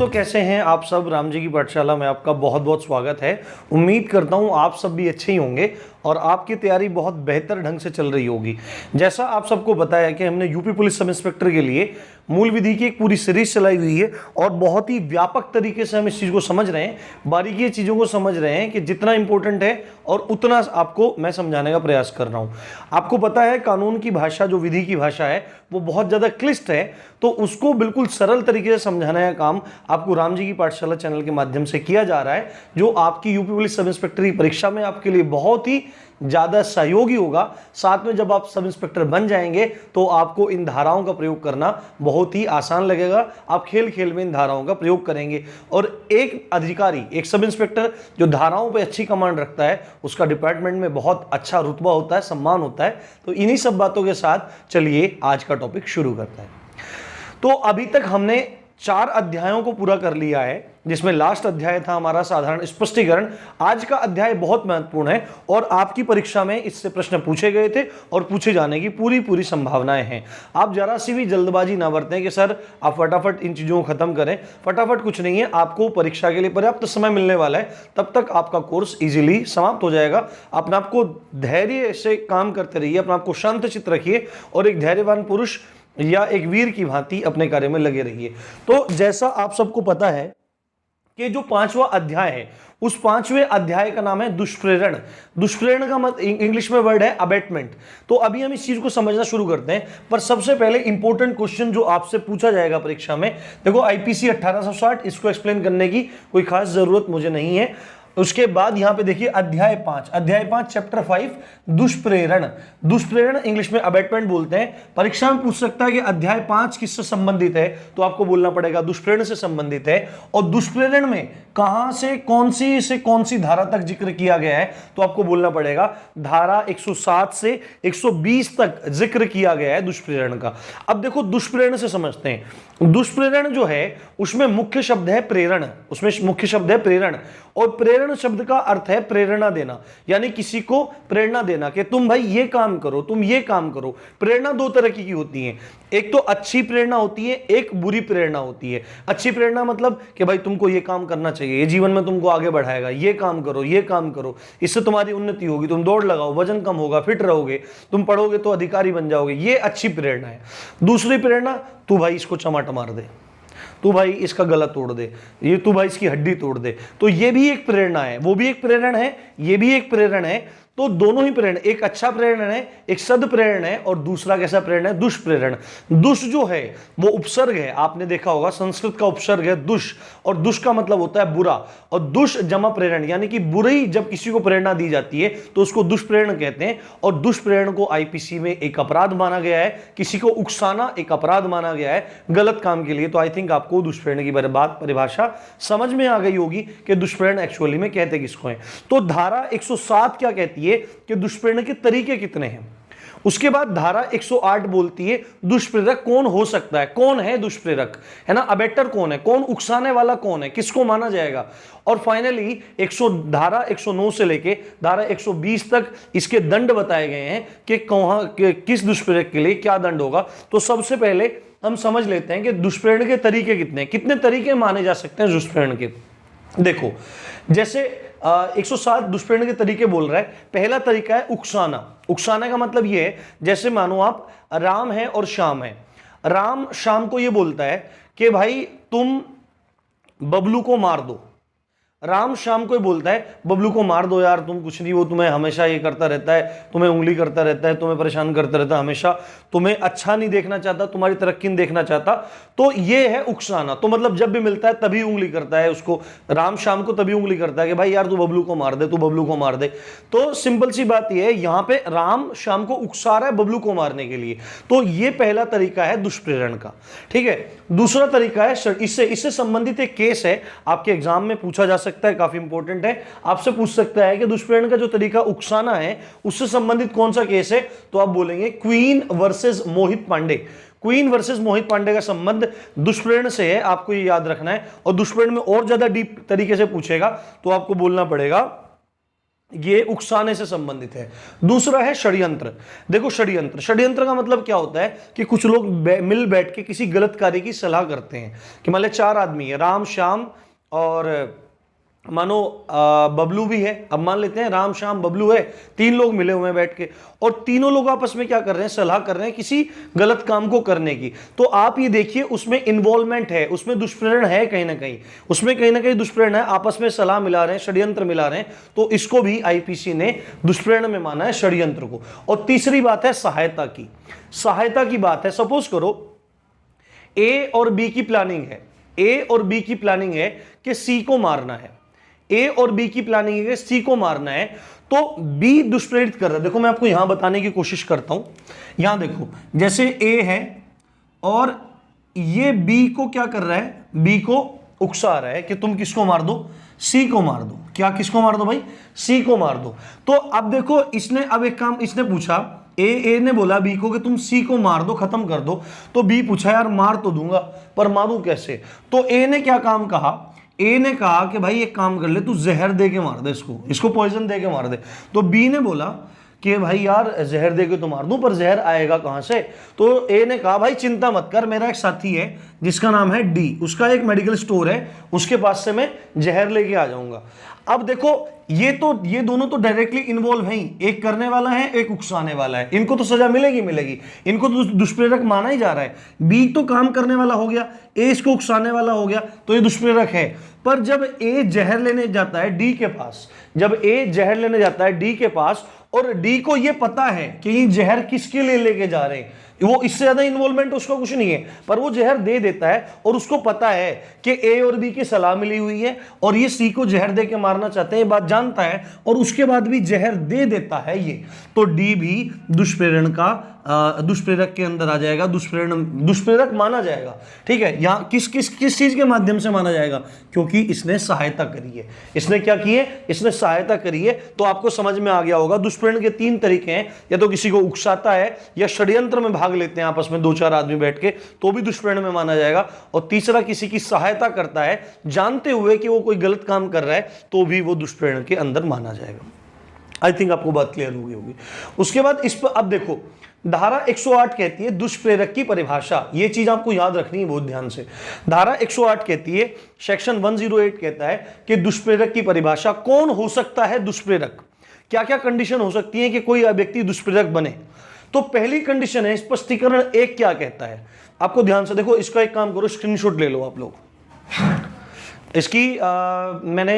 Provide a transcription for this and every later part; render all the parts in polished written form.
दोस्तों, कैसे हैं आप सब। राम जी की पाठशाला में आपका बहुत बहुत स्वागत है। उम्मीद करता हूं आप सब भी अच्छे ही होंगे और आपकी तैयारी बहुत बेहतर ढंग से चल रही होगी। जैसा आप सबको बताया कि हमने यूपी पुलिस सब इंस्पेक्टर के लिए मूल विधि की एक पूरी सीरीज चलाई हुई है और बहुत ही व्यापक तरीके से हम इस चीज़ को समझ रहे हैं, बारीकी चीज़ों को समझ रहे हैं कि जितना इंपॉर्टेंट है और उतना आपको मैं समझाने का प्रयास कर रहा हूँ। आपको पता है कानून की भाषा, जो विधि की भाषा है, वो बहुत ज़्यादा क्लिष्ट है, तो उसको बिल्कुल सरल तरीके से समझाने का काम आपको राम जी की पाठशाला चैनल के माध्यम से किया जा रहा है, जो आपकी यूपी पुलिस सब इंस्पेक्टर की परीक्षा में आपके लिए बहुत ही ज़्यादा सहयोगी होगा। साथ में जब आप सब इंस्पेक्टर बन जाएंगे तो आपको इन धाराओं का प्रयोग करना बहुत ही आसान लगेगा। आप खेल खेल में इन धाराओं का प्रयोग करेंगे और एक अधिकारी, एक सब इंस्पेक्टर जो धाराओं पे अच्छी कमांड रखता है, उसका डिपार्टमेंट में बहुत अच्छा रुतबा होता है, सम्मान होता है। तो इन्हीं सब बातों के साथ चलिए आज का टॉपिक शुरू करते हैं। तो अभी तक हमने 4 अध्यायों को पूरा कर लिया है, जिसमें लास्ट अध्याय था हमारा साधारण स्पष्टीकरण। आज का अध्याय बहुत महत्वपूर्ण है और आपकी परीक्षा में इससे प्रश्न पूछे गए थे और पूछे जाने की पूरी संभावनाएं हैं। आप जरा सी भी जल्दबाजी ना बरतें कि सर आप फटाफट इन चीज़ों को खत्म करें। फटाफट कुछ नहीं है, आपको परीक्षा के लिए पर्याप्त समय मिलने वाला है, तब तक आपका कोर्स इजीली समाप्त हो जाएगा। अपने आपको धैर्य से काम करते रहिए, अपने आपको शांतचित्त रखिए और एक धैर्यवान पुरुष या एक वीर की भांति अपने कार्य में लगे रहिए। तो जैसा आप सबको पता है कि जो 5वां अध्याय है, उस 5वें अध्याय का नाम है दुष्प्रेरण। दुष्प्रेरण का मतलब इंग्लिश में वर्ड है अबेटमेंट। तो अभी हम इस चीज को समझना शुरू करते हैं, पर सबसे पहले इंपॉर्टेंट क्वेश्चन जो आपसे पूछा जाएगा परीक्षा में, देखो आईपीसी 1860, इसको एक्सप्लेन करने की कोई खास जरूरत मुझे नहीं है। उसके बाद यहां पे देखिए अध्याय 5 चैप्टर 5 दुष्प्रेरण। दुष्प्रेरण इंग्लिश में अबेटमेंट बोलते हैं। परीक्षा में पूछ सकता है कि अध्याय 5 किससे संबंधित है, तो आपको बोलना पड़ेगा दुष्प्रेरण से संबंधित है। और दुष्प्रेरण में कहां से कौन सी धारा तक जिक्र किया गया है, तो आपको बोलना पड़ेगा धारा 107 से 120 तक जिक्र किया गया है दुष्प्रेरण का। अब देखो दुष्प्रेरण से समझते हैं। दुष्प्रेरण जो है उसमें मुख्य शब्द है प्रेरण, उसमें मुख्य शब्द है प्रेरण। और प्रेरण शब्द का अर्थ है प्रेरणा देना, यानी किसी को प्रेरणा देना कि तुम भाई ये काम करो, तुम ये काम करो। प्रेरणा 2 तरह की होती है, एक तो अच्छी प्रेरणा होती है, एक बुरी प्रेरणा होती है। अच्छी प्रेरणा मतलब कि भाई तुमको ये काम करना चाहिए, ये जीवन में तुमको आगे बढ़ाएगा, ये काम करो, ये काम करो, इससे तुम्हारी उन्नति होगी, तुम दौड़ लगाओ, वजन कम होगा, फिट रहोगे, तुम पढ़ोगे तो अधिकारी बन जाओगे, ये अच्छी प्रेरणा है। दूसरी प्रेरणा, तू भाई इसको चमाट मार दे, तू भाई इसका गला तोड़ दे, ये तू भाई इसकी हड्डी तोड़ दे, तो ये भी एक प्रेरणा है, वो भी एक प्रेरण है, ये भी एक प्रेरण है। तो दोनों ही प्रेरण, एक अच्छा प्रेरण है, एक सद प्रेरण है, और दूसरा कैसा प्रेरण है, दुष्प्रेरण। दुष जो है वो उपसर्ग है, आपने देखा होगा संस्कृत का उपसर्ग है दुष, और दुष का मतलब होता है बुरा, और दुष जमा प्रेरण, यानी कि बुरी जब किसी को प्रेरणा दी जाती है तो उसको दुष्प्रेरण कहते हैं। और दुष्प्रेरण को आईपीसी में एक अपराध माना गया है, किसी को उकसाना एक अपराध माना गया है गलत काम के लिए। तो आई थिंक आपको दुष्प्रेरण की बात परिभाषा समझ में आ गई होगी कि दुष्प्रेरण एक्चुअली में कहते किसको है। तो धारा 107 क्या कहती है कि दुष्प्रेरण के तरीके कितने हैं। उसके बाद धारा 108 बोलती है दुष्प्रेरक कौन हो सकता है, कौन है दुष्प्रेरक, है ना, अबेटर कौन है, कौन उकसाने वाला कौन है, किसको माना जाएगा। और फाइनली धारा 109 से लेके धारा 120 तक इसके दंड बताए गए हैं कि किस दुष्प्रेरक के लिए क्या दंड होगा। तो सबसे पहले हम समझ लेते हैं कि दुष्प्रेरण के तरीके कितने तरीके माने जा सकते हैं दुष्प्रेरण के। देखो जैसे 107 दुष्प्रेरण के तरीके बोल रहा है। पहला तरीका है उकसाना। उकसाने का मतलब ये है, जैसे मानो आप राम है और श्याम है, राम श्याम को ये बोलता है कि भाई तुम बबलू को मार दो। राम श्याम को बोलता है बबलू को मार दो यार, तुम कुछ नहीं, वो तुम्हें हमेशा ये करता रहता है, तुम्हें उंगली करता रहता है, तुम्हें परेशान करता रहता है, हमेशा तुम्हें अच्छा नहीं देखना चाहता, तुम्हारी तरक्की नहीं देखना चाहता। तो ये है उकसाना। तो मतलब जब भी मिलता है तभी उंगली करता है उसको, राम श्याम को तभी उंगली करता है कि भाई यार तू बबलू को मार दे, तू बबलू को मार दे। तो सिंपल सी बात यह है, यहां पे राम श्याम को उकसा रहा है बबलू को मारने के लिए। तो ये पहला तरीका है दुष्प्रेरण का, ठीक है। दूसरा तरीका है, इससे संबंधित एक केस है, आपके एग्जाम में पूछा जा सकता है, काफी इंपॉर्टेंट है, आपसे पूछ सकता है कि दुष्प्रेरण का जो तरीका उकसाना है उससे संबंधित कौन सा केस है। तो आप बोलेंगे क्वीन वर्सेस मोहित पांडे। क्वीन वर्सेस मोहित पांडे का संबंध दुष्प्रेरण से है, आपको ये याद रखना है। और दुष्प्रेरण में और ज्यादा डीप तरीके से पूछेगा तो आपको बोलना पड़ेगा ये उकसाने से संबंधित है। दूसरा है षड्यंत्र। देखो षड्यंत्र का मतलब क्या होता है कि कुछ लोग मिल बैठ के किसी गलत कार्य की सलाह करते हैं कि मान लो 4 आदमी है, राम श्याम और मानो बबलू भी है। अब मान लेते हैं राम श्याम बबलू है, 3 लोग मिले हुए हैं बैठ के और तीनों लोग आपस में क्या कर रहे हैं, सलाह कर रहे हैं किसी गलत काम को करने की। तो आप ये देखिए उसमें इन्वॉल्वमेंट है, उसमें दुष्प्रेरण है, कहीं ना कहीं उसमें कहीं ना कहीं दुष्प्रेरण है, आपस में सलाह मिला रहे हैं, षड्यंत्र मिला रहे हैं। तो इसको भी आईपीसी ने दुष्प्रेरण में माना है, षड्यंत्र को। और तीसरी बात है सहायता की। सहायता की बात है, सपोज करो ए और बी की प्लानिंग है, ए और बी की प्लानिंग है कि सी को मारना है, ए और बी की प्लानिंग है कि सी को मारना है, तो बी दुष्प्रेरित कर रहा है। देखो मैं आपको यहां बताने की कोशिश करता हूं। यहां देखो जैसे ए है और ये बी को क्या कर रहा है, बी को उकसा रहा है कि तुम किसको मार दो, सी को मार दो। क्या किसको मार दो भाई, सी को मार दो। तो अब देखो इसने अब एक काम इसने पूछा, ए ने बोला बी को कि तुम सी को मार दो, खत्म कर दो। तो बी पूछा यार मार तो दूंगा पर मारूं कैसे। तो ए ने क्या काम कहा, ए ने कहा कि भाई एक काम कर ले, तू जहर दे के मार दे, इसको पॉइजन दे के मार दे। तो बी ने बोला कि भाई यार जहर दे के तो मार दूं पर जहर आएगा कहां से। तो ए ने कहा भाई चिंता मत कर, मेरा एक साथी है जिसका नाम है डी, उसका एक मेडिकल स्टोर है, उसके पास से मैं जहर लेके आ जाऊंगा। अब देखो ये दोनों तो डायरेक्टली इन्वॉल्व हैं, एक करने वाला है एक उकसाने वाला है, इनको तो सजा मिलेगी, इनको तो दुष्प्रेरक माना ही जा रहा है। बी तो काम करने वाला हो गया, ए इसको उकसाने वाला हो गया, तो ये दुष्प्रेरक है। पर जब ए जहर लेने जाता है डी के पास, जब ए जहर लेने जाता है डी के पास और डी को ये पता है कि ये जहर किसके लिए लेके जा रहे हैं, वो इससे ज्यादा इन्वॉल्वमेंट उसका कुछ नहीं है, पर वो जहर दे देता है और उसको पता है कि ए और बी की सलाह मिली हुई है और ये सी को जहर दे के मारना चाहते हैं, ये बात जानता है और उसके बाद भी जहर दे देता है ये। तो डी भी दुष्प्रेरण का दुष्प्रेरक के अंदर आ जाएगा, दुष्प्रेरक माना जाएगा। ठीक है, यहां किस चीज के माध्यम से माना जाएगा, क्योंकि इसने सहायता करी है। इसने क्या की है, इसने सहायता करी है। तो आपको समझ में आ गया होगा दुष्प्रेरण के 3 तरीके हैं, या तो किसी को उकसाता है या षड्यंत्र में भाग लेते हैं आपस में 2-4 आदमी बैठ के, तो भी दुष्प्रेरण में माना जाएगा। और तीसरा किसी की सहायता करता है जानते हुए कि वो कोई गलत काम कर रहा है, तो भी वो दुष्प्रेरण के अंदर माना जाएगा। आई थिंक आपको बात क्लियर होगी। उसके बाद इस पर अब देखो धारा 108 कहती है दुष्प्रेरक की परिभाषा, ये चीज आपको याद रखनी है बहुत ध्यान से। धारा 108 कहती है, सेक्शन 108 कहता है कि दुष्प्रेरक की परिभाषा, कौन हो सकता है दुष्प्रेरक, क्या क्या कंडीशन हो सकती है कि कोई व्यक्ति दुष्प्रेरक बने। तो पहली कंडीशन है स्पष्टीकरण 1 क्या कहता है, आपको ध्यान से देखो। इसका एक काम करो, स्क्रीनशॉट ले लो आप लोग। इसकी मैंने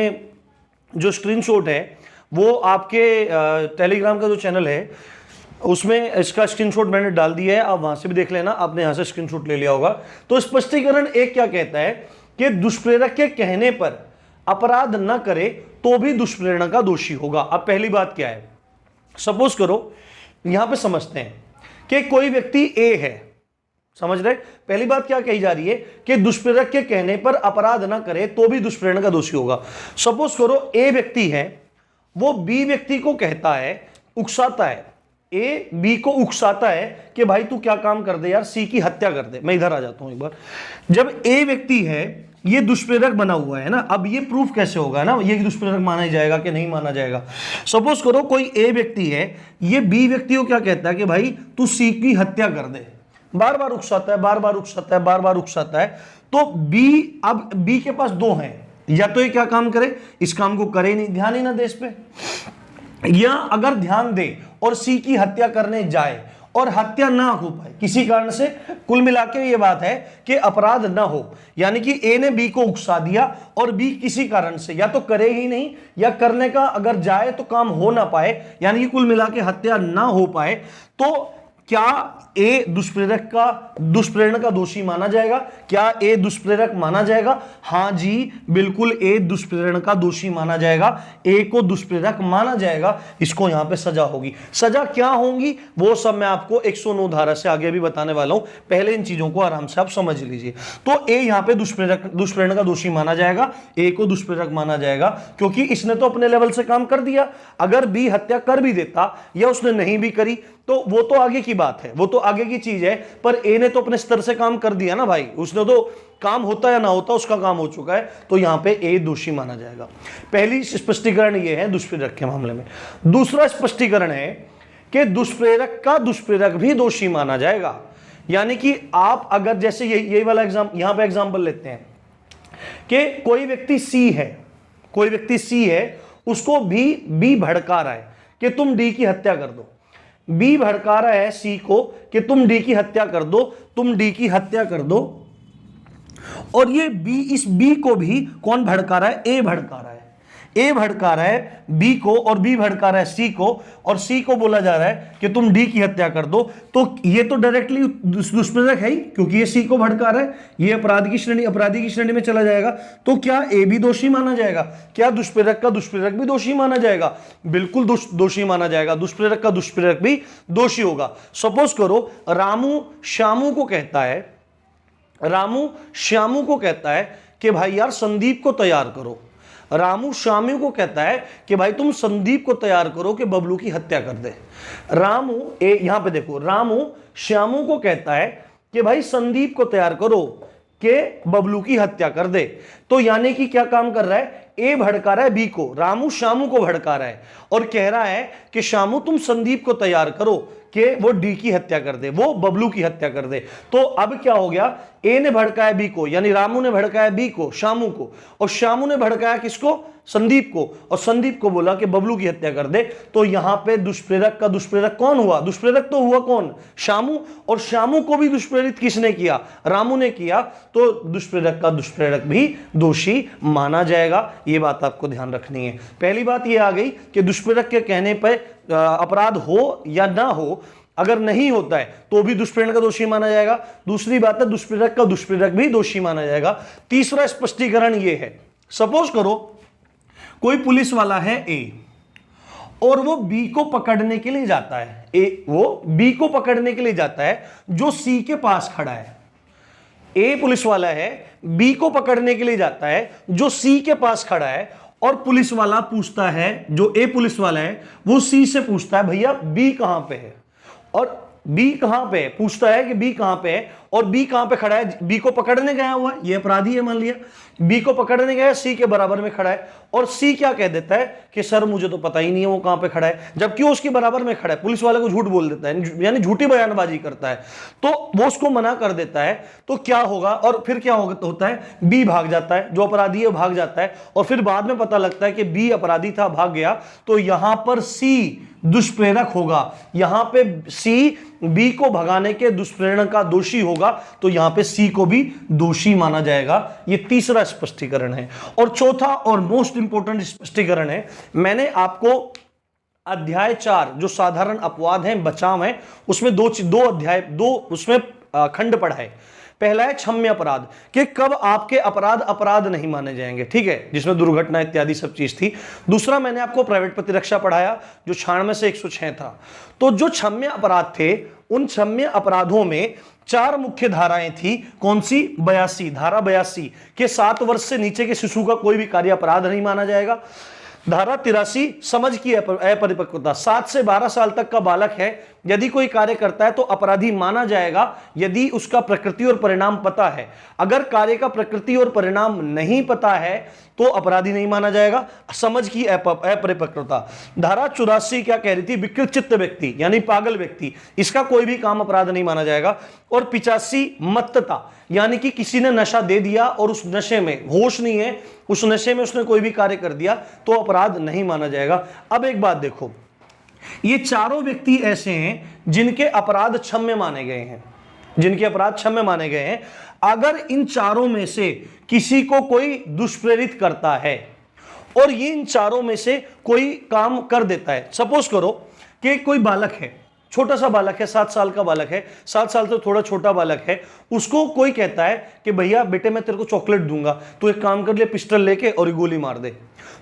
जो स्क्रीनशॉट है वो आपके टेलीग्राम का जो चैनल है उसमें इसका स्क्रीनशॉट मैंने डाल दिया है, आप वहां से भी देख लेना, आपने यहां से स्क्रीनशॉट ले लिया होगा। तो स्पष्टीकरण 1 क्या कहता है कि दुष्प्रेरक के कहने पर अपराध न करे तो भी दुष्प्रेरणा का दोषी होगा। अब पहली बात क्या है, सपोज करो यहां पे समझते हैं कि कोई व्यक्ति ए है, समझ रहे। पहली बात क्या कही जा रही है कि दुष्प्रेरक के कहने पर अपराध न करे तो भी दुष्प्रेरणा का दोषी होगा। सपोज करो ए व्यक्ति है, वो बी व्यक्ति को कहता है, उकसाता है, ए बी को उकसाता है कि भाई तू क्या काम कर दे यार, सी की हत्या कर दे। मैं इधर आ जाता हूं एक बार। जब ए व्यक्ति है ये दुष्प्रेरक बना हुआ है ना, अब ये प्रूफ कैसे होगा ना, ये दुष्प्रेरक माना ही जाएगा कि नहीं माना जाएगा। सपोज करो कोई ए व्यक्ति है, ये बी व्यक्ति को क्या कहता है कि भाई तू सी की हत्या कर दे, बार बार उकसाता है, बार बार उकसाता है, बार बार उकसाता है। तो बी, अब बी के पास 2 हैं, या तो ये क्या काम करे, इस काम को करे नहीं, ध्यान ही ना दे इस पे, या अगर ध्यान दे और सी की हत्या करने जाए और हत्या ना हो पाए किसी कारण से। कुल मिलाकर ये बात है कि अपराध ना हो, यानी कि ए ने बी को उकसा दिया और बी किसी कारण से या तो करे ही नहीं या करने का अगर जाए तो काम हो ना पाए, यानी कि कुल मिलाकर हत्या ना हो पाए, तो क्या ए दुष्प्रेरण का दोषी माना जाएगा? क्या ए दुष्प्रेरक माना जाएगा? हां जी, बिल्कुल ए दुष्प्रेरण का दोषी माना जाएगा, ए को दुष्प्रेरक माना जाएगा। इसको यहां पे सजा होगी। सजा क्या होंगी वो सब मैं आपको 109 धारा से आगे भी बताने वाला हूं, पहले इन चीजों को आराम से आप समझ लीजिए। तो ए यहां पे दुष्प्रेरण का दोषी माना जाएगा, ए को दुष्प्रेरक माना जाएगा, क्योंकि इसने तो अपने लेवल से काम कर दिया। अगर बी हत्या कर भी देता या उसने नहीं भी करी तो वो तो आगे की बात है, वो तो आगे की चीज है, पर ए ने तो अपने स्तर से काम कर दिया ना भाई, उसने तो काम होता या ना होता उसका काम हो चुका है, तो यहां पे ए दोषी माना जाएगा। पहली स्पष्टीकरण ये है दुष्प्रेरक के मामले में। दूसरा स्पष्टीकरण है कि दुष्प्रेरक का दुष्प्रेरक भी दोषी माना जाएगा। यानी कि आप अगर जैसे यही वाला यहां पे एग्जांपल लेते हैं कि कोई व्यक्ति सी है, कोई व्यक्ति सी है, उसको बी भड़का रहा है कि तुम डी की हत्या कर दो। बी भड़का रहा है सी को कि तुम डी की हत्या कर दो, तुम डी की हत्या कर दो। और ये बी, इस बी को भी कौन भड़का रहा है? ए भड़का रहा है। ए भड़का रहा है बी को और बी भड़का रहा है सी को, और सी को बोला जा रहा है कि तुम डी की हत्या कर दो। तो ये तो डायरेक्टली दुष्प्रेरक है ही, क्योंकि ये सी को भड़का रहा है, ये अपराधी की श्रेणी में चला जाएगा। तो क्या ए भी दोषी माना जाएगा? क्या दुष्प्रेरक का दुष्प्रेरक भी दोषी माना जाएगा? बिल्कुल दोषी माना जाएगा। दुष्प्रेरक का दुष्प्रेरक भी दोषी होगा। सपोज करो रामू श्यामू को कहता है, रामू श्यामू को कहता है कि भाई यार संदीप को तैयार करो। रामू श्यामू को कहता है कि भाई तुम संदीप को तैयार करो कि बबलू की हत्या कर दे। रामू यहां पे देखो, रामू श्यामू को कहता है कि भाई संदीप को तैयार करो कि बबलू की हत्या कर दे। तो यानी कि क्या काम कर रहा है? ए भड़का रहा है बी को, रामू श्यामू को भड़का रहा है और कह रहा है कि श्यामू तुम संदीप को तैयार करो कि वो डी की हत्या कर दे, वो बबलू की हत्या कर दे। तो अब क्या हो गया? ए ने भड़काया बी को, यानी रामू ने भड़काया बी को, श्यामू को, और श्यामू ने भड़काया किसको? संदीप को, और संदीप को बोला कि बबलू की हत्या कर दे। तो यहां पे दुष्प्रेरक का दुष्प्रेरक कौन हुआ? दुष्प्रेरक तो हुआ कौन? श्यामू, और श्यामू को भी दुष्प्रेरित किसने किया? रामू ने किया। तो दुष्प्रेरक का दुष्प्रेरक भी दोषी माना जाएगा। ये बात आपको ध्यान रखनी है। पहली बात ये आ गई कि दुष्प्रेरक के कहने पर अपराध हो या ना हो, अगर नहीं होता है तो भी दुष्प्रेरण का दोषी माना जाएगा। दूसरी बात है दुष्प्रेरक का दुष्प्रेरक भी दोषी माना जाएगा। तीसरा स्पष्टीकरण ये है, सपोज करो कोई पुलिस वाला है ए और वो बी को पकड़ने के लिए जाता है, वो बी को पकड़ने के लिए जाता है जो सी के पास खड़ा है। ए पुलिस वाला है, बी को पकड़ने के लिए जाता है जो सी के पास खड़ा है, और पुलिस वाला पूछता है, जो ए पुलिस वाला है वो सी से पूछता है भैया बी कहां पे है, और बी कहां पे है, पूछता है कि बी कहां पे है, और बी कहां पे खड़ा है? बी को पकड़ने गया हुआ है, ये अपराधी है मान लिया, बी को पकड़ने गया, सी के बराबर में खड़ा है, और सी क्या कह देता है कि सर मुझे तो पता ही नहीं है वो कहां पे खड़ा है, जबकि वो उसके बराबर में खड़ा है। पुलिस वाले को झूठ बोल देता है, यानी झूठी बयानबाजी करता है, तो वो उसको मना कर देता है। तो क्या होगा? और फिर क्या होता है? बी भाग जाता है, जो अपराधी है भाग जाता है, और फिर बाद में पता लगता है कि बी अपराधी था, भाग गया। तो यहां पर सी दुष्प्रेरक होगा, यहां पे सी बी को भगाने के दुष्प्रेरण का दोषी होगा, तो यहां पे सी को भी दोषी माना जाएगा। ये तीसरा स्पष्टीकरण है। और चौथा और मोस्ट इंपोर्टेंट स्पष्टीकरण है, मैंने आपको अध्याय 4 जो साधारण अपवाद हैं, बचाव हैं, उसमें दो उसमें खंड पढ़ा है। पहला है क्षम्य अपराध, कि कब आपके अपराध नहीं माने जाएंगे, ठीक है, जिसमें दुर्घटना इत्यादि सब चीज थी। दूसरा मैंने आपको प्राइवेट प्रतिरक्षा पढ़ाया जो 96 से 106 था। तो जो क्षम्य अपराध थे, उन क्षम्य अपराधों में 4 मुख्य धाराएं थी। कौन सी? 82, धारा 82 के 7 वर्ष से नीचे के शिशु का कोई भी कार्य अपराध नहीं माना जाएगा। धारा 83 समझ की अपरिपक्वता, 7 से 12 साल तक का बालक है, यदि कोई कार्य करता है तो अपराधी माना जाएगा यदि उसका प्रकृति और परिणाम पता है। अगर कार्य का प्रकृति और परिणाम नहीं पता है तो अपराधी नहीं माना जाएगा। समझ की अपरिपक्वता, धारा 84 क्या कह रही थी? विकृत चित्त व्यक्ति यानी पागल व्यक्ति, इसका कोई भी काम अपराध नहीं माना जाएगा। और 85 मत्तता, यानी कि किसी ने नशा दे दिया और उस नशे में होश नहीं है, उस नशे में उसने कोई भी कार्य कर दिया तो अपराध नहीं माना जाएगा। अब एक बात देखो, ये चारों व्यक्ति ऐसे हैं जिनके अपराध क्षम्य माने गए हैं, जिनके अपराध क्षम्य माने गए हैं। अगर इन चारों में से किसी को कोई दुष्प्रेरित करता है और ये इन चारों में से कोई काम कर देता है, सपोज करो कि कोई बालक है, छोटा सा बालक है, 7 साल का बालक है, 7 साल से थोड़ा छोटा बालक है, उसको कोई कहता है कि भैया बेटे मैं तेरे को चॉकलेट दूंगा, तो एक काम कर ले, पिस्टल लेके और गोली मार दे।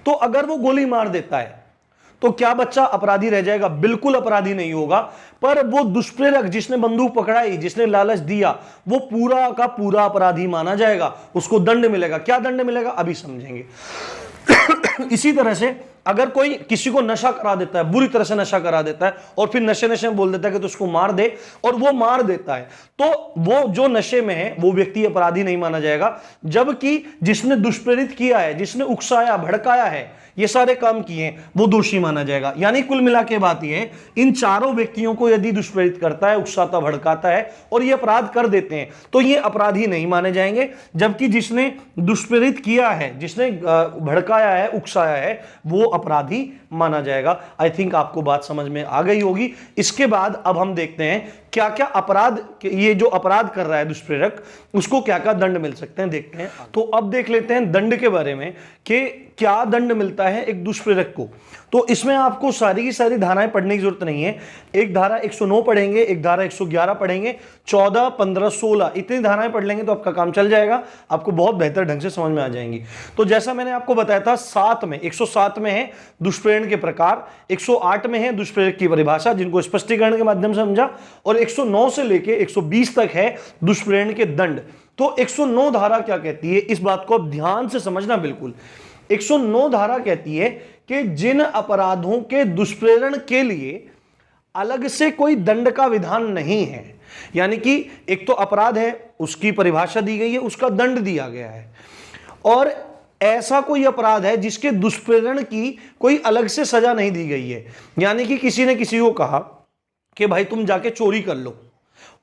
तो अगर वो गोली मार देता है तो क्या बच्चा अपराधी रह जाएगा? बिल्कुल अपराधी नहीं होगा। पर वो दुष्प्रेरक जिसने बंदूक पकड़ाई, जिसने लालच दिया, वो पूरा का पूरा अपराधी माना जाएगा, उसको दंड मिलेगा। क्या दंड मिलेगा अभी समझेंगे। इसी तरह से अगर कोई किसी को नशा करा देता है, बुरी तरह से नशा करा देता है, और फिर नशे नशे में बोल देता है कि तो उसको मार दे, और वो मार देता है, तो वो जो नशे में है वो व्यक्ति अपराधी नहीं माना जाएगा। जबकि जिसने दुष्प्रेरित किया है, जिसने उकसाया, भड़काया है, ये सारे काम किए, वो दोषी माना जाएगा। यानी कुल मिला के बात ये है, इन चारों व्यक्तियों को यदि दुष्प्रेरित करता है, उकसाता, भड़काता है और ये अपराध कर देते हैं, तो ये अपराधी नहीं माने जाएंगे। जबकि जिसने दुष्प्रेरित किया है, जिसने भड़काया है, उकसाया है, वो अपराधी माना जाएगा। आई थिंक आपको बात समझ में आ गई होगी। इसके बाद अब हम देखते हैं क्या क्या अपराध, ये जो अपराध कर रहा है दुष्प्रेरक, उसको क्या क्या दंड मिल सकते हैं, देखते हैं। तो अब देख लेते हैं दंड के बारे में कि क्या दंड मिलता है एक दुष्प्रेरक को। तो इसमें आपको सारी की सारी धाराएं पढ़ने की जरूरत नहीं है। एक धारा 109 पढ़ेंगे, एक धारा 111 पढ़ेंगे, 14, 15, 16 इतनी धाराएं पढ़ लेंगे तो आपका काम चल जाएगा, आपको बहुत बेहतर ढंग से समझ में आ जाएंगी। तो जैसा मैंने आपको बताया था, 7 में 107 में है दुष्प्रेरण के प्रकार, 108 में है दुष्प्रेरक की परिभाषा, जिनको स्पष्टीकरण के माध्यम से समझा, और 109 से लेके 120 तक है दुष्प्रेरण के दंड। तो 109 धारा क्या कहती है, इस बात को ध्यान से समझना बिल्कुल। 109 धारा कहती है कि जिन अपराधों के दुष्प्रेरण के लिए अलग से कोई दंड का विधान नहीं है, यानी कि एक तो अपराध है, उसकी परिभाषा दी गई है, उसका दंड दिया गया है, और ऐसा कोई अपराध है जिसके दुष्प्रेरण की कोई अलग से सजा नहीं दी गई है। यानी कि किसी ने किसी को कहा कि भाई तुम जाके चोरी कर लो,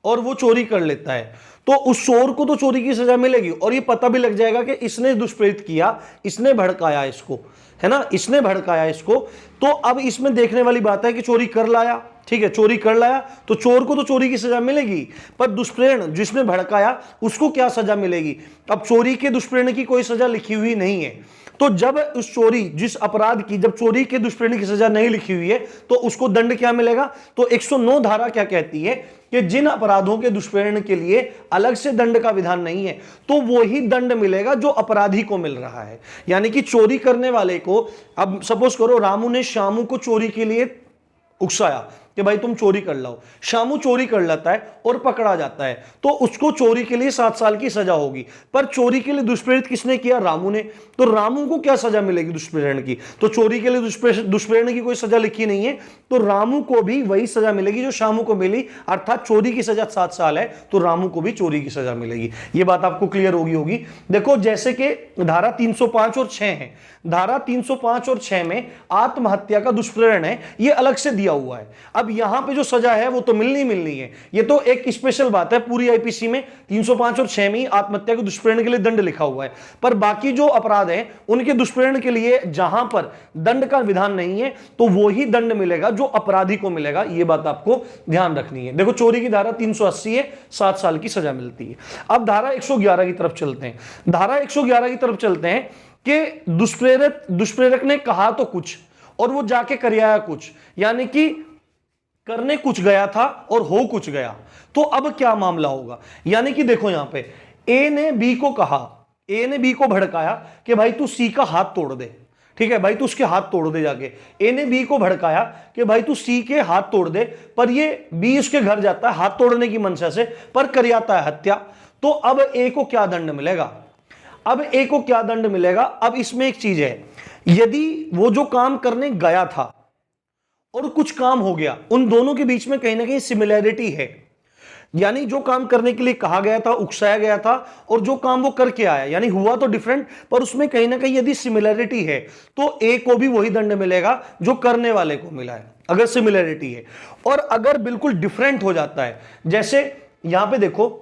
और वो चोरी कर लेता है, तो उस चोर को तो चोरी की सजा मिलेगी, और ये पता भी लग जाएगा कि इसने दुष्प्रेरित किया, इसने भड़काया इसको, है ना, इसने भड़काया इसको। तो अब इसमें देखने वाली बात है कि चोरी कर लाया, ठीक है, चोरी कर लाया तो चोर को तो चोरी की सजा मिलेगी, पर दुष्प्रेरण जिसने भड़काया उसको क्या सजा मिलेगी। अब चोरी के दुष्प्रेरण की कोई सजा लिखी हुई नहीं है, तो जब उस चोरी, जिस अपराध की, जब चोरी के दुष्प्रेरण की सजा नहीं लिखी हुई है, तो उसको दंड क्या मिलेगा। तो 109 धारा क्या कहती है कि जिन अपराधों के दुष्प्रेरण के लिए अलग से दंड का विधान नहीं है, तो वो ही दंड मिलेगा जो अपराधी को मिल रहा है। यानी कि चोरी करने वाले को, अब सपोज करो रामू ने श्यामू को चोरी के लिए उकसाया कि भाई तुम चोरी कर लो, शामू चोरी कर लेता है और पकड़ा जाता है, तो उसको चोरी के लिए 7 साल की सजा होगी। पर चोरी के लिए दुष्प्रेरित किसने किया, रामू ने, तो रामू को क्या सजा मिलेगी दुष्प्रेरण की। तो चोरी के लिए दुष्प्रेरण की कोई सजा लिखी नहीं है, तो रामू को भी वही सजा मिलेगी जो शामू को मिली, अर्थात चोरी की सजा 7 साल है, तो रामू को भी चोरी की सजा मिलेगी। ये बात आपको क्लियर होगी। देखो जैसे कि धारा 305 और 6 है, धारा 305 और 6 में आत्महत्या का दुष्प्रेरण है, ये अलग से दिया हुआ है। अब यहां पे जो सजा है वो तो मिलनी है, ये तो एक स्पेशल बात है, पूरी आईपीसी में 305 और 6 में आत्महत्या के दुष्प्रेरण के लिए दंड लिखा हुआ है। पर बाकी जो अपराध है उनके दुष्प्रेरण के लिए जहां पर दंड का विधान नहीं है, तो वो ही दंड मिलेगा जो अपराधी को मिलेगा। ये बात आपको ध्यान रखनी है। देखो चोरी की धारा 380 है, 7 साल की सजा मिलती है। अब धारा 111 की तरफ चलते हैं। धारा 111 की तरफ चलते हैं कि दुष्प्रेरक ने कहा तो कुछ और वो जाके कर आया कुछ, यानी कि करने कुछ गया था और हो कुछ गया। तो अब क्या मामला होगा, यानी कि देखो यहां पे ए ने बी को कहा, ए ने बी को भड़काया कि भाई तू सी का हाथ तोड़ दे, ठीक है भाई तू उसके हाथ तोड़ दे जाके। ए ने बी को भड़काया कि भाई तू सी के हाथ तोड़ दे, पर ये बी उसके घर जाता है हाथ तोड़ने की मंशा से, पर कर जाता है हत्या। तो अब ए को क्या दंड मिलेगा, अब ए को क्या दंड मिलेगा। अब इसमें एक चीज है, यदि वो जो काम करने गया था और कुछ काम हो गया, उन दोनों के बीच में कहीं ना कहीं सिमिलैरिटी है, यानी जो काम करने के लिए कहा गया था, उकसाया गया था, और जो काम वो करके आया, यानी हुआ तो डिफरेंट, पर उसमें कहीं ना कहीं यदि सिमिलैरिटी है तो ए को भी वही दंड मिलेगा जो करने वाले को मिला है, अगर सिमिलैरिटी है। और अगर बिल्कुल डिफरेंट हो जाता है, जैसे यहां पे देखो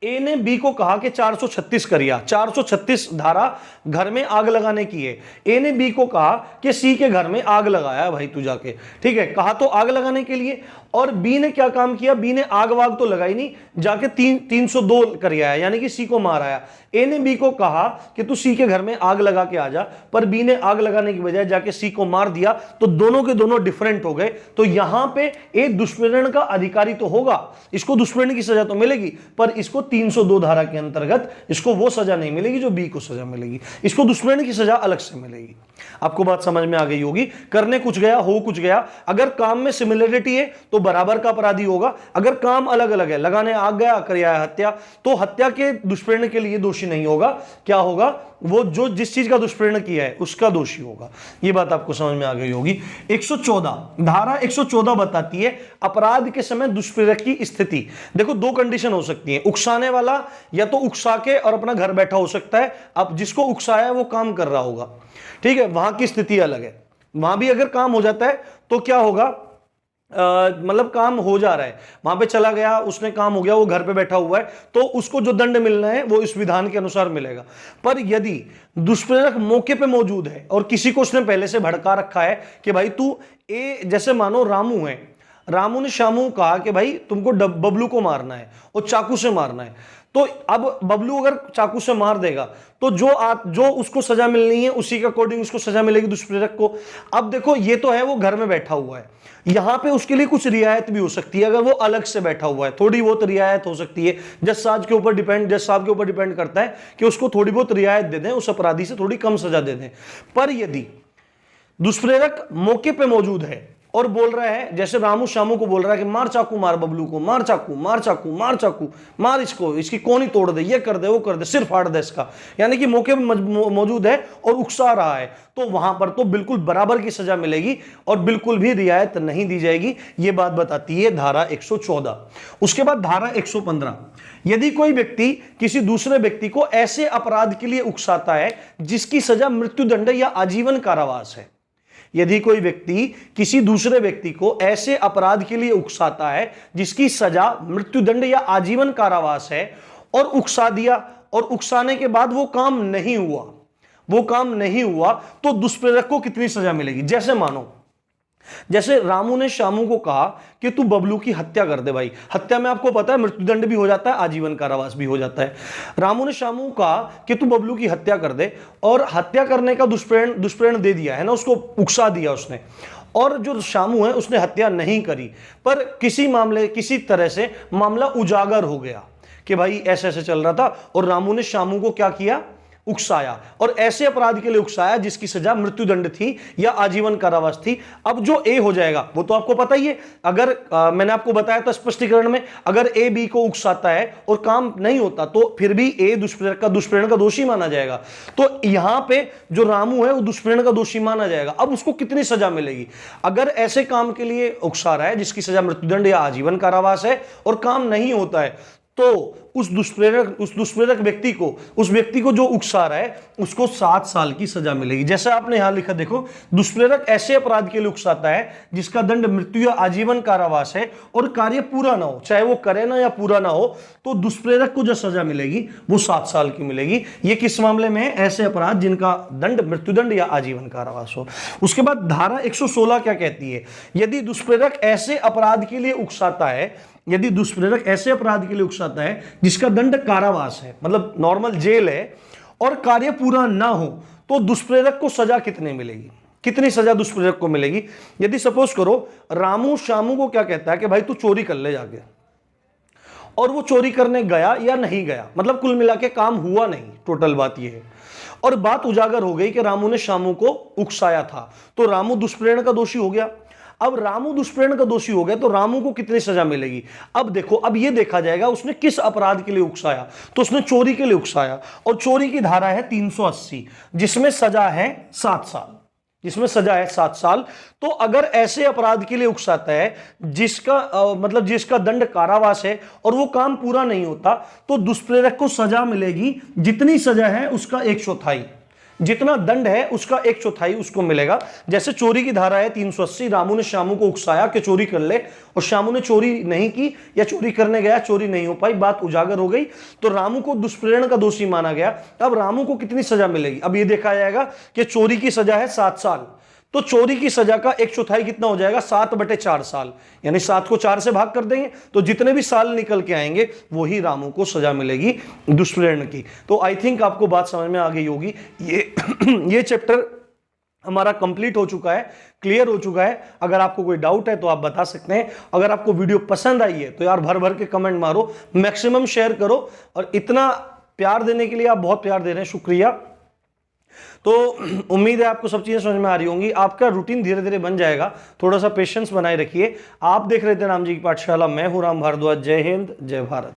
ए ने बी को कहा कि 436 करिया, 436 धारा घर में आग लगाने की है। ए ने बी को कहा कि सी के घर में आग लगाया भाई तू जाके, ठीक है, कहा तो आग लगाने के लिए, और बी ने क्या काम किया, बी ने आग वाग तो लगाई नहीं, जाके 302 करिया है, यानी कि सी को मार आया। ए ने बी को कहा कि तू सी के घर में आग लगा के आ जा, पर बी ने आग लगाने की बजाय जाके सी को मार दिया, तो दोनों के दोनों डिफरेंट हो गए। तो यहां पे ए दुष्प्रेरण का अधिकारी तो होगा, इसको दुष्प्रेरण की सजा तो मिलेगी, पर इसको 302 धारा के अंतर्गत इसको वो सजा नहीं मिलेगी जो बी को सजा मिलेगी, इसको दुष्प्रेरण की सजा अलग से मिलेगी। आपको बात समझ में आ गई होगी। करने कुछ गया, हो कुछ गया, अगर काम में सिमिलरिटी है तो बराबर का अपराधी होगा, अगर काम अलग अलग है, लगाने आग गया, कर आया हत्या, तो हत्या के दुष्प्रेरण के लिए दोषी नहीं होगा, क्या होगा, वो जो जिस चीज का दुष्प्रेरण किया है उसका दोषी होगा। ये बात आपको समझ में आ गई होगी। 114 धारा 114 बताती है अपराध के समय दुष्प्रेरक की स्थिति। देखो दो कंडीशन हो सकती है, उकसाने वाला या तो उकसा के और अपना घर बैठा हो सकता है, अब जिसको उकसाया है वो काम कर रहा होगा, ठीक है, वहां की स्थिति अलग है। वहां भी अगर काम हो जाता है तो क्या होगा, मतलब काम हो जा रहा है, वहां पे चला गया, उसने काम हो गया, वो घर पे बैठा हुआ है, तो उसको जो दंड मिलना है वो इस विधान के अनुसार मिलेगा। पर यदि दुष्प्रेरक मौके पे मौजूद है और किसी को उसने पहले से भड़का रखा है कि भाई तू ए, जैसे मानो रामू है, रामू ने श्यामू को कहा कि भाई तुमको बबलू को मारना है और चाकू से मारना है, तो अब बबलू अगर चाकू से मार देगा तो जो उसको सजा मिलनी है उसी के अकॉर्डिंग उसको सजा मिलेगी दुष्प्रेरक को। अब देखो ये तो है वो घर में बैठा हुआ है, यहां पे उसके लिए कुछ रियायत भी हो सकती है, अगर वो अलग से बैठा हुआ है थोड़ी बहुत रियायत हो सकती है। जज साहब के ऊपर डिपेंड करता है कि उसको थोड़ी बहुत रियायत दे दें, उस अपराधी से थोड़ी कम सजा दे दें। पर यदि दुष्प्रेरक मौके पे मौजूद है और बोल रहा है, जैसे रामू श्यामू को बोल रहा है कि मार चाकू मार बबलू को, मार चाकू मार चाकू मार चाकू मार इसको, इसकी कोनी तोड़ दे, ये कर दे वो कर दे, सिर फाड़ दे इसका, यानी कि मौके पे मौजूद है और उकसा रहा है, तो वहां पर तो बिल्कुल बराबर की सजा मिलेगी और बिल्कुल भी रियायत नहीं दी जाएगी। ये बात बताती है धारा 114। उसके बाद धारा 115, यदि कोई व्यक्ति किसी दूसरे व्यक्ति को ऐसे अपराध के लिए उकसाता है जिसकी सजा मृत्युदंड या आजीवन कारावास है, यदि कोई व्यक्ति किसी दूसरे व्यक्ति को ऐसे अपराध के लिए उकसाता है जिसकी सजा मृत्युदंड या आजीवन कारावास है और उकसा दिया और उकसाने के बाद वो काम नहीं हुआ तो दुष्प्रेरक को कितनी सजा मिलेगी। जैसे रामू ने श्यामू को कहा कि तू बबलू की हत्या कर दे, भाई हत्या में आपको पता है मृत्युदंड भी हो जाता है, आजीवन कारावास भी हो जाता है। रामू ने श्यामू को कहा कि तू बबलू की हत्या कर दे और हत्या करने का दुष्प्रेरण दे दिया है ना, उसको उकसा दिया उसने, और जो श्यामू है उसने हत्या नहीं करी, पर किसी तरह से मामला उजागर हो गया कि भाई ऐसे ऐसे चल रहा था और रामू ने श्यामू को क्या किया, उकसाया, और ऐसे अपराध के लिए उकसाया जिसकी सजा मृत्युदंड थी या आजीवन कारावास थी। अब जो ए हो जाएगा वो तो आपको पता ही है, अगर मैंने आपको बताया था स्पष्टीकरण में, अगर ए बी को उकसाता है और काम नहीं होता तो फिर भी ए दुष्प्रेरण का दोषी माना जाएगा। तो यहां पे जो रामू है वो दुष्प्रेरण का दोषी माना जाएगा। अब उसको कितनी सजा मिलेगी, अगर ऐसे काम के लिए उकसा रहा है जिसकी सजा मृत्युदंड या आजीवन कारावास है और काम नहीं होता है, तो उस दुष्प्रेरक व्यक्ति को जो उकसा रहा है उसको 7 साल की सजा मिलेगी। जैसे आपने यहां लिखा, देखो दुष्प्रेरक ऐसे अपराध के लिए उकसाता है जिसका दंड मृत्यु या आजीवन कारावास है और कार्य पूरा ना हो, चाहे वो करे ना या पूरा ना हो, तो दुष्प्रेरक को जो सजा मिलेगी वो 7 साल की मिलेगी। ये किस मामले में है, ऐसे अपराध जिनका दंड मृत्युदंड या आजीवन कारावास हो। उसके बाद धारा 116 क्या कहती है, यदि दुष्प्रेरक ऐसे अपराध के लिए उकसाता है जिसका दंड कारावास है, मतलब नॉर्मल जेल है, और कार्य पूरा ना हो, तो दुष्प्रेरक को सजा कितनी सजा दुष्प्रेरक को मिलेगी। यदि सपोज करो रामू श्यामू को क्या कहता है कि भाई तू चोरी कर ले जाके, और वो चोरी करने गया या नहीं गया, मतलब कुल मिला के काम हुआ नहीं, टोटल बात ये है, और बात उजागर हो गई कि रामू ने श्यामू को उकसाया था, तो रामू दुष्प्रेरण का दोषी हो गया। अब रामू दुष्प्रेरण का दोषी हो गया तो रामू को कितनी सजा मिलेगी। अब देखो, अब ये देखा जाएगा उसने किस अपराध के लिए उकसाया, तो उसने चोरी के लिए उकसाया, और चोरी की धारा है 380 जिसमें सजा है 7 साल। तो अगर ऐसे अपराध के लिए उकसाता है जिसका दंड कारावास है और वो काम पूरा नहीं होता, तो दुष्प्रेरक को सजा मिलेगी, जितनी सजा है उसका 1/4, जितना दंड है उसका 1/4 उसको मिलेगा। जैसे चोरी की धारा है 380, रामू ने श्यामू को उकसाया कि चोरी कर ले, और श्यामू ने चोरी नहीं की या चोरी करने गया, चोरी नहीं हो पाई, बात उजागर हो गई, तो रामू को दुष्प्रेरण का दोषी माना गया। अब रामू को कितनी सजा मिलेगी, अब ये देखा जाएगा कि चोरी की सजा है 7 साल, तो चोरी की सजा का 1/4 कितना हो जाएगा, 7/4 साल, यानी 7 को 4 से भाग कर देंगे तो जितने भी साल निकल के आएंगे वही रामू को सजा मिलेगी दुष्प्रेरण की। तो आई थिंक आपको बात समझ में आ गई होगी। ये चैप्टर हमारा कंप्लीट हो चुका है, क्लियर हो चुका है। अगर आपको कोई डाउट है तो आप बता सकते हैं। अगर आपको वीडियो पसंद आई है तो यार भर भर के कमेंट मारो, मैक्सिमम शेयर करो, और इतना प्यार देने के लिए आप बहुत प्यार दे रहे हैं, शुक्रिया। तो उम्मीद है आपको सब चीजें समझ में आ रही होंगी। आपका रूटीन धीरे धीरे बन जाएगा, थोड़ा सा पेशेंस बनाए रखिए। आप देख रहे थे राम जी की पाठशाला, मैं हूं राम भारद्वाज। जय हिंद, जय भारत।